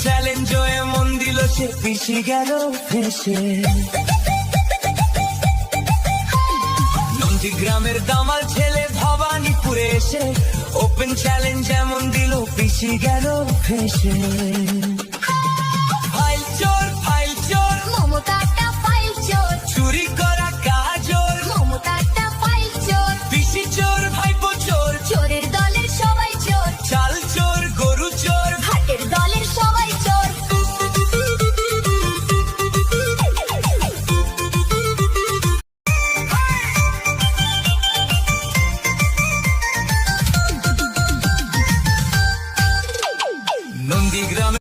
Challenge এমন দিল সে পিছিয়ে গেল ফেসে। নন্দীগ্রামের দামাল ছেলে ভবানীপুরে এসে ওপেন চ্যালেঞ্জ এমন দিল পিছিয়ে গেল ফেসে।